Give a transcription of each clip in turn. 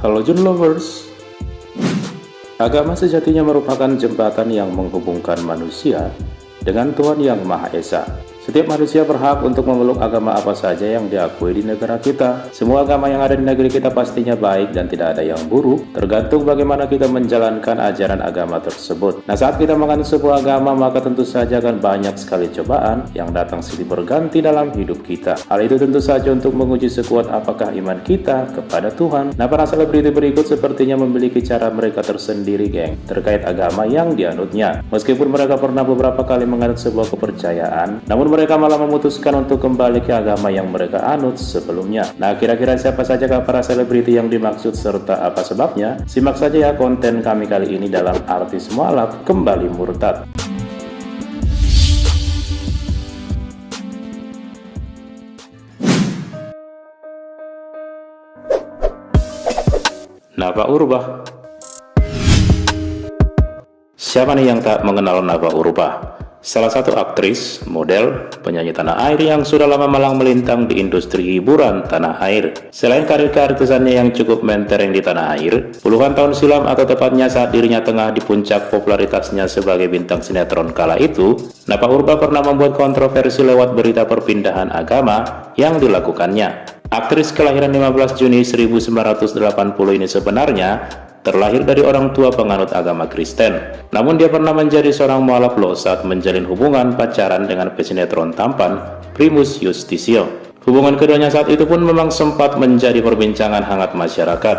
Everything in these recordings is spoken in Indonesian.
Halo Jun Lovers. Agama sejatinya merupakan jembatan yang menghubungkan manusia dengan Tuhan Yang Maha Esa. Setiap manusia berhak untuk memeluk agama apa saja yang diakui di negara kita. Semua agama yang ada di negeri kita pastinya baik dan tidak ada yang buruk, tergantung bagaimana kita menjalankan ajaran agama tersebut. Nah, saat kita menganut sebuah agama, maka tentu saja akan banyak sekali cobaan yang datang silih berganti dalam hidup kita. Hal itu tentu saja untuk menguji sekuat apakah iman kita kepada Tuhan. Nah, para selebriti berikut sepertinya memiliki cara mereka tersendiri, geng, terkait agama yang dianutnya. Meskipun mereka pernah beberapa kali menganut sebuah kepercayaan, namun mereka malah memutuskan untuk kembali ke agama yang mereka anut sebelumnya. Nah, kira-kira siapa saja para selebriti yang dimaksud serta apa sebabnya? Simak saja ya konten kami kali ini dalam Artis Mualaf Kembali Murtad. Nafa Urbah. Siapa nih yang tak mengenal Nafa Urbah? Salah satu aktris, model, penyanyi tanah air yang sudah lama malang melintang di industri hiburan tanah air. Selain karir keartisannya yang cukup mentereng di tanah air, puluhan tahun silam atau tepatnya saat dirinya tengah di puncak popularitasnya sebagai bintang sinetron kala itu, Nafa Urbah pernah membuat kontroversi lewat berita perpindahan agama yang dilakukannya. Aktris kelahiran 15 Juni 1980 ini sebenarnya terlahir dari orang tua penganut agama Kristen. Namun dia pernah menjadi seorang mualaf loh saat menjalin hubungan pacaran dengan pesinetron tampan Primus Yustisio. Hubungan keduanya saat itu pun memang sempat menjadi perbincangan hangat masyarakat.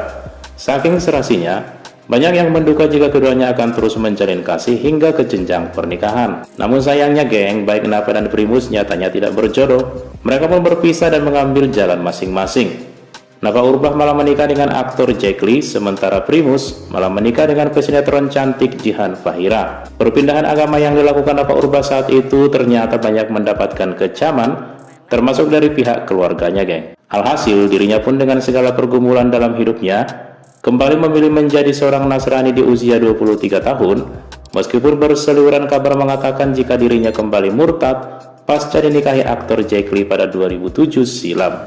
Saking serasinya, banyak yang menduga jika keduanya akan terus menjalin kasih hingga ke jenjang pernikahan. Namun sayangnya geng, baik Nafa dan Primus nyatanya tidak berjodoh. Mereka pun berpisah dan mengambil jalan masing-masing. Nafa Urbah malah menikah dengan aktor Jack Lee, sementara Primus malah menikah dengan pesinetron cantik Jihan Fahira. Perpindahan agama yang dilakukan Nafa Urbah saat itu ternyata banyak mendapatkan kecaman, termasuk dari pihak keluarganya, geng. Alhasil, dirinya pun dengan segala pergumulan dalam hidupnya, kembali memilih menjadi seorang Nasrani di usia 23 tahun, meskipun berseliweran kabar mengatakan jika dirinya kembali murtad pasca dinikahi aktor Jack Lee pada 2007 silam.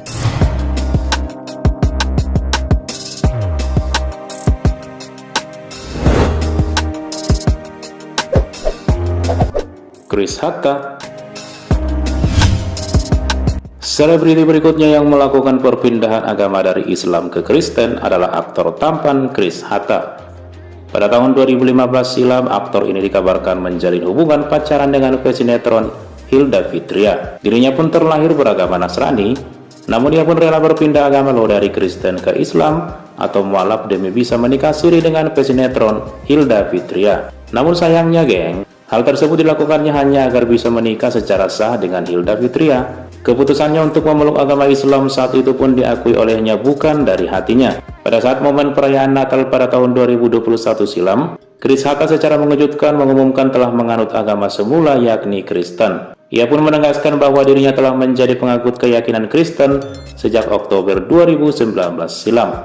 Chris Hatta. Selebriti berikutnya yang melakukan perpindahan agama dari Islam ke Kristen adalah aktor tampan Chris Hatta. Pada tahun 2015 silam, aktor ini dikabarkan menjalin hubungan pacaran dengan pesinetron Hilda Fitria. Dirinya pun terlahir beragama Nasrani, namun dia pun rela berpindah agama loh dari Kristen ke Islam atau mualaf demi bisa menikah siri dengan pesinetron Hilda Fitria. Namun sayangnya geng, hal tersebut dilakukannya hanya agar bisa menikah secara sah dengan Hilda Fitria. Keputusannya untuk memeluk agama Islam saat itu pun diakui olehnya bukan dari hatinya. Pada saat momen perayaan Natal pada tahun 2021 silam, Chris Hatta secara mengejutkan mengumumkan telah menganut agama semula yakni Kristen. Ia pun menegaskan bahwa dirinya telah menjadi pengikut keyakinan Kristen sejak Oktober 2019 silam.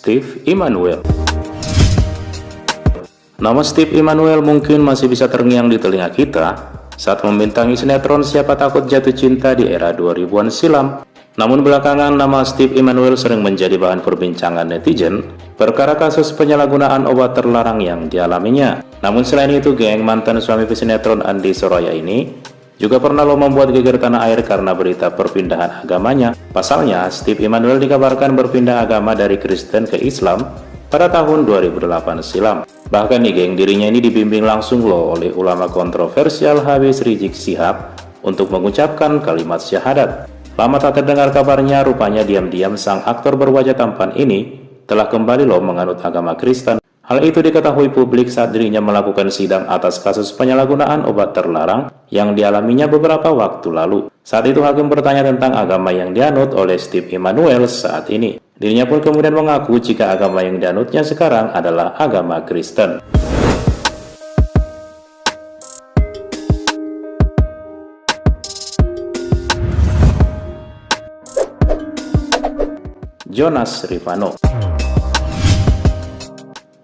Steve Immanuel. Nama Steve Immanuel mungkin masih bisa terngiang di telinga kita saat membintangi sinetron Siapa Takut Jatuh Cinta di era 2000-an silam. Namun belakangan nama Steve Immanuel sering menjadi bahan perbincangan netizen perkara kasus penyalahgunaan obat terlarang yang dialaminya. Namun selain itu geng, mantan suami pesinetron Andi Soraya ini juga pernah membuat geger tanah air karena berita perpindahan agamanya. Pasalnya, Steve Immanuel dikabarkan berpindah agama dari Kristen ke Islam pada tahun 2008 silam. Bahkan nih geng, dirinya ini dibimbing langsung loh oleh ulama kontroversial Habib Rizik Syihab untuk mengucapkan kalimat syahadat. Lama tak terdengar kabarnya, rupanya diam-diam sang aktor berwajah tampan ini telah kembali loh menganut agama Kristen. Hal itu diketahui publik saat dirinya melakukan sidang atas kasus penyalahgunaan obat terlarang yang dialaminya beberapa waktu lalu. Saat itu hakim bertanya tentang agama yang dianut oleh Steve Immanuel saat ini. Dirinya pun kemudian mengaku jika agama yang dianutnya sekarang adalah agama Kristen. Jonas Rivano.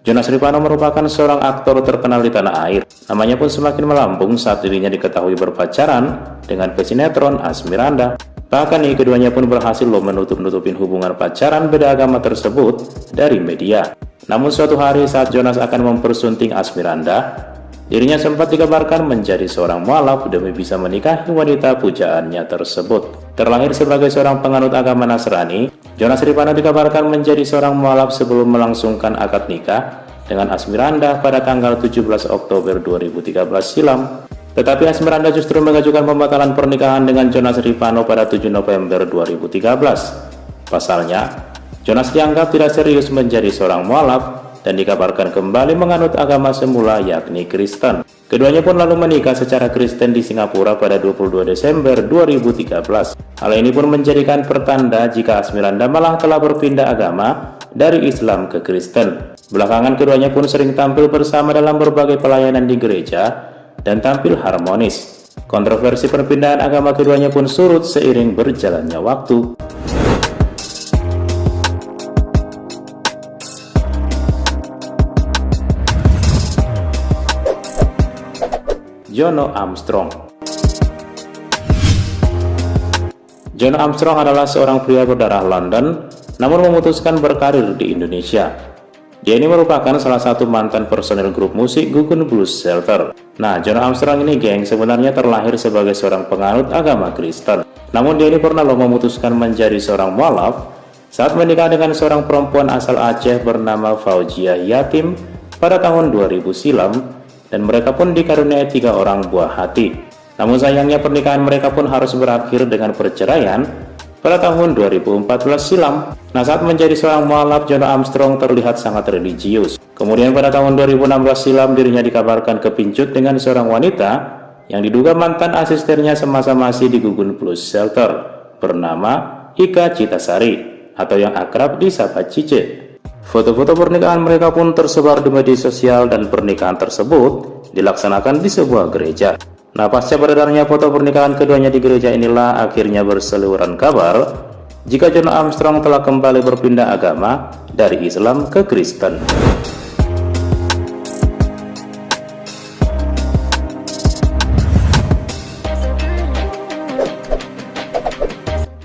Jonas Rivanno merupakan seorang aktor terkenal di tanah air. Namanya pun semakin melambung saat dirinya diketahui berpacaran dengan pesinetron Asmiranda. Bahkan keduanya pun berhasil menutup-nutupin hubungan pacaran beda agama tersebut dari media. Namun suatu hari saat Jonas akan mempersunting Asmiranda, dirinya sempat dikabarkan menjadi seorang mualaf demi bisa menikahi wanita pujaannya tersebut. Terlahir sebagai seorang penganut agama Nasrani, Jonas Rivanno dikabarkan menjadi seorang mualaf sebelum melangsungkan akad nikah dengan Asmiranda pada tanggal 17 Oktober 2013 silam. Tetapi Asmiranda justru mengajukan pembatalan pernikahan dengan Jonas Rivanno pada 7 November 2013. Pasalnya, Jonas dianggap tidak serius menjadi seorang mualaf dan dikabarkan kembali menganut agama semula yakni Kristen. Keduanya pun lalu menikah secara Kristen di Singapura pada 22 Desember 2013. Hal ini pun menjadikan pertanda jika Asmiranda malah telah berpindah agama dari Islam ke Kristen. Belakangan keduanya pun sering tampil bersama dalam berbagai pelayanan di gereja dan tampil harmonis. Kontroversi perpindahan agama keduanya pun surut seiring berjalannya waktu. Jono Armstrong. Jono Armstrong adalah seorang pria berdarah London, namun memutuskan berkarir di Indonesia. Dia ini merupakan salah satu mantan personil grup musik Gugun Blues Shelter. Nah, Jono Armstrong ini sebenarnya terlahir sebagai seorang penganut agama Kristen. Namun dia ini pernah memutuskan menjadi seorang mualaf saat menikah dengan seorang perempuan asal Aceh bernama Fauziah Yatim pada tahun 2000 silam, dan mereka pun dikaruniai 3 orang buah hati. Namun sayangnya pernikahan mereka pun harus berakhir dengan perceraian pada tahun 2014 silam. Nah, saat menjadi seorang mualaf, Jono Armstrong terlihat sangat religius. Kemudian pada tahun 2016 silam dirinya dikabarkan kepincut dengan seorang wanita yang diduga mantan asistennya semasa masih di Gugun Blues Shelter bernama Ika Citasari atau yang akrab disapa Cice. Foto-foto pernikahan mereka pun tersebar di media sosial dan pernikahan tersebut dilaksanakan di sebuah gereja. Nah, pasca beredarnya foto pernikahan keduanya di gereja inilah akhirnya berseliweran kabar jika Jono Armstrong telah kembali berpindah agama dari Islam ke Kristen.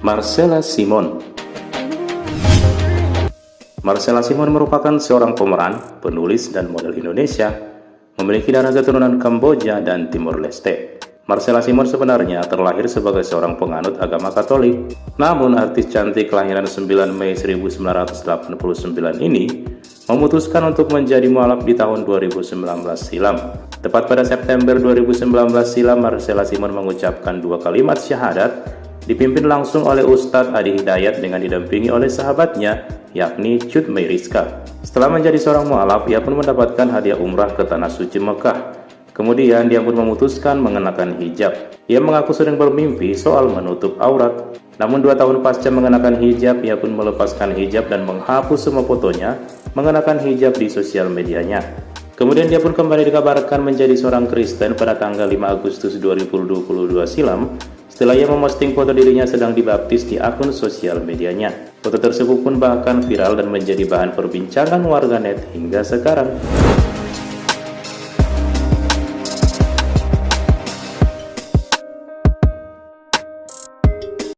Marcella Simone. Marcella Simone merupakan seorang pemeran, penulis, dan model Indonesia, memiliki darah keturunan Kamboja dan Timor Leste. Marcella Simone sebenarnya terlahir sebagai seorang penganut agama Katolik. Namun artis cantik kelahiran 9 Mei 1989 ini memutuskan untuk menjadi mualaf di tahun 2019 silam. Tepat pada September 2019 silam, Marcella Simone mengucapkan 2 kalimat syahadat dipimpin langsung oleh Ustadz Adi Hidayat dengan didampingi oleh sahabatnya yakni Cut Meyriska. Setelah menjadi seorang mualaf, ia pun mendapatkan hadiah umrah ke Tanah Suci Mekah. Kemudian dia pun memutuskan mengenakan hijab. Ia mengaku sering bermimpi soal menutup aurat. Namun 2 tahun pasca mengenakan hijab, ia pun melepaskan hijab dan menghapus semua fotonya mengenakan hijab di sosial medianya. Kemudian dia pun kembali dikabarkan menjadi seorang Kristen pada tanggal 5 Agustus 2022 silam setelah ia memposting foto dirinya sedang dibaptis di akun sosial medianya. Foto tersebut pun bahkan viral dan menjadi bahan perbincangan warganet hingga sekarang.